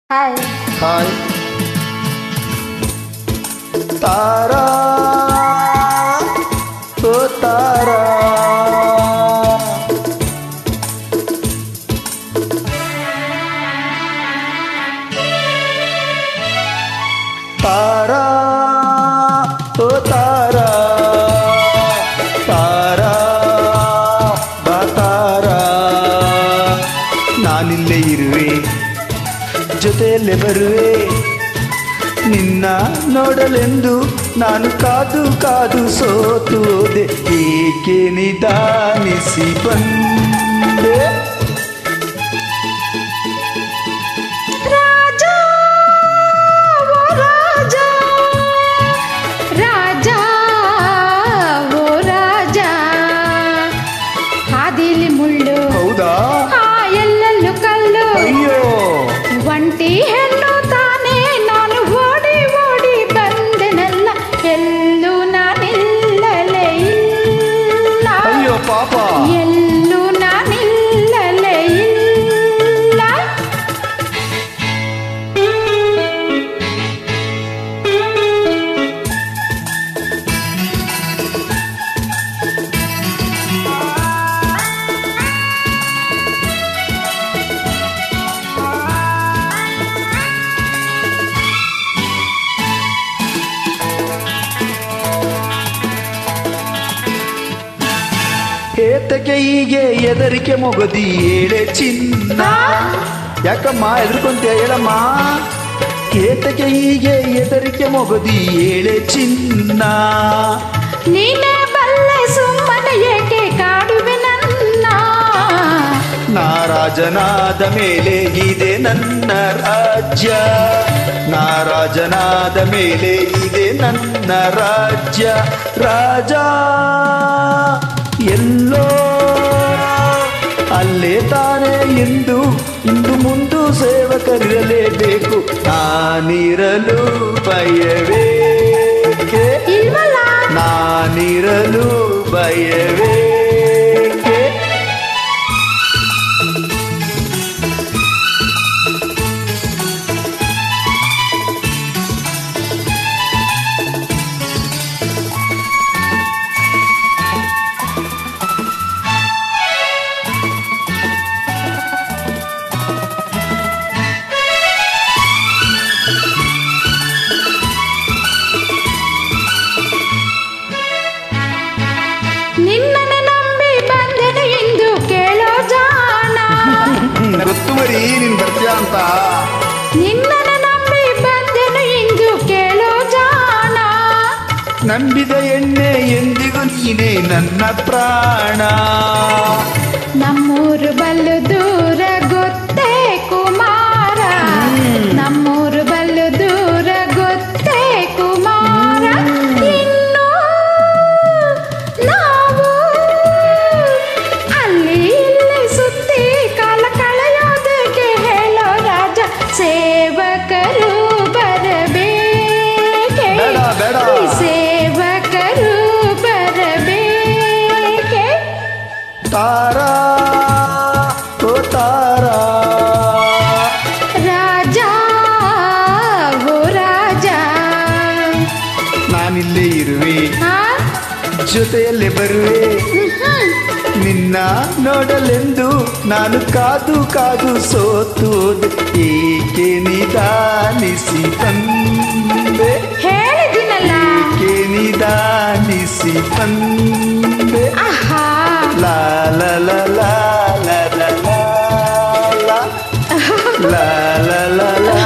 Hi hi ತಾರಾ ಓ ತಾರಾ ತಾರಾ ಓ ತಾರಾ ತಾರಾ ಬಾ ತಾರಾ ನಾನಿಲ್ಲೇ ಇರುವೆ ಜೊತೆಯಲ್ಲೇ ಬರುವೆ ನಿನ್ನ ನೋಡಲೆಂದು ನಾನು ಕಾದು ಕಾದು ಸೋತು ಹೋದೆ ಏಕೆ ನಿಧಾನಿಸಿ ಬಂದೆ ಹೌದಾ ಎಲ್ಲೆಲ್ಲೂ ಕಲ್ಲು ಅಯ್ಯೋ ಒಂಟಿ ಹೆಣ್ಣು ತಾನೇ ನಾನು ಓಡಿ ಓಡಿ ಬಂದೆನಲ್ಲ ಎಲ್ಲೂ ನಾನಿಲ್ಲಲೇ ಇಲ್ಲ ಅಯ್ಯೋ ಪಾಪ ಎಲ್ಲೂ ನಾನಿಲ್ಲಲೇ ಇಲ್ಲ ಏತಕ್ಕೆ ಹೀಗೆ ಎದರಿಕೆ ಮೊಗದಿ ಏಳೆ ಚಿನ್ನ ಯಾಕಮ್ಮ ಎದುರ್ಕೊಂತೀಯ ಹೇಳಮ್ಮ ಏತಕ್ಕೆ ಹೀಗೆ ಎದರಿಕೆ ಮೊಗದಿ ಏಳೆ ಚಿನ್ನ ನೀನೇ ಬಲ್ಲೆ ಸುಮ್ಮನೆ ಏಕೆ ಕಾಡುವೆ ನನ್ನ ನಾರಾಜನಾದ ಮೇಲೆ ಇದೆ ನನ್ನ ರಾಜ್ಯ ನಾರಾಜನಾದ ಮೇಲೆ ಇದೆ ನನ್ನ ರಾಜ್ಯ ರಾಜ ಎಲ್ಲೋ ಅಲ್ಲೇ ತಾನೇ ಎಂದು ಇಂದು ಮುಂದು ಸೇವಕರಿರಲೇಬೇಕು ನಾನಿರಲು ಭಯವೇಕೆ ಇಲ್ವಲ್ಲ ನಾನಿರಲು ಭಯವೇಕೆ ನಿನ್ನನ್ನು ನಂಬಿ ಬಂದೆನು ಎಂದು ಕೇಳೋ ಜಾಣ ಗೊತ್ತು ಮರಿ ನೀನ್ ಬರ್ತೀಯ ಅಂತ ನಿನ್ನನ್ನು ನಂಬಿ ಬಂದೆನು ಎಂದು ಕೇಳೋ ಜಾಣ ನಂಬಿದ ಎಣ್ಣೆ ಎಂದಿಗೂ ನೀನೇ ನನ್ನ ಪ್ರಾಣ ನಮ್ಮೂರು ಬಲ್ಲು ದೂರ ಗೊತ್ತೇ ಕುಮಾರ ನಮ್ಮೂರು ಬಲ್ಲು ದೂರ ಗೊತ್ತೇ ಕುಮಾರ ಇನ್ನು ನಾವು ಅಲ್ಲಿ ಇಲ್ಲಿ ಸುತ್ತಿ ಕಾಲ ಕಳೆಯೋದಕ್ಕೆ ಹೇಳೋ ರಾಜ ಸೇವಕರು ಬರಬೇಕೆ ಬೇಡ, ಬೇಡ. ಈ ಸೇವಕರು ಬರಬೇಕೆ ತಾರಾ ಓ ತಾರಾ ರಾಜ ಓ ರಾಜ ನಾನಿಲ್ಲೇ ಇರುವೆ ಹಾ? ಜೊತೆಯಲ್ಲೇ ಬರುವೆ ನಿನ್ನ ನೋಡಲೆಂದು ನಾನು ಕಾದು ಕಾದು ಸೋತು ಹೋದೆ ಏಕೆ ನಿಧಾನಿಸಿ ಬಂದೆ ಹೇಳಿದಿನಲ್ಲ ಏಕೆ ನಿಧಾನಿಸಿ ಬಂದೆ ಆಹಾ ಲಾ ಲಾ ಲಾ ಲಾ ಲಾ ಲಾ ಲಾ ಲಾ ಲಾ ಲಾ ಲಾ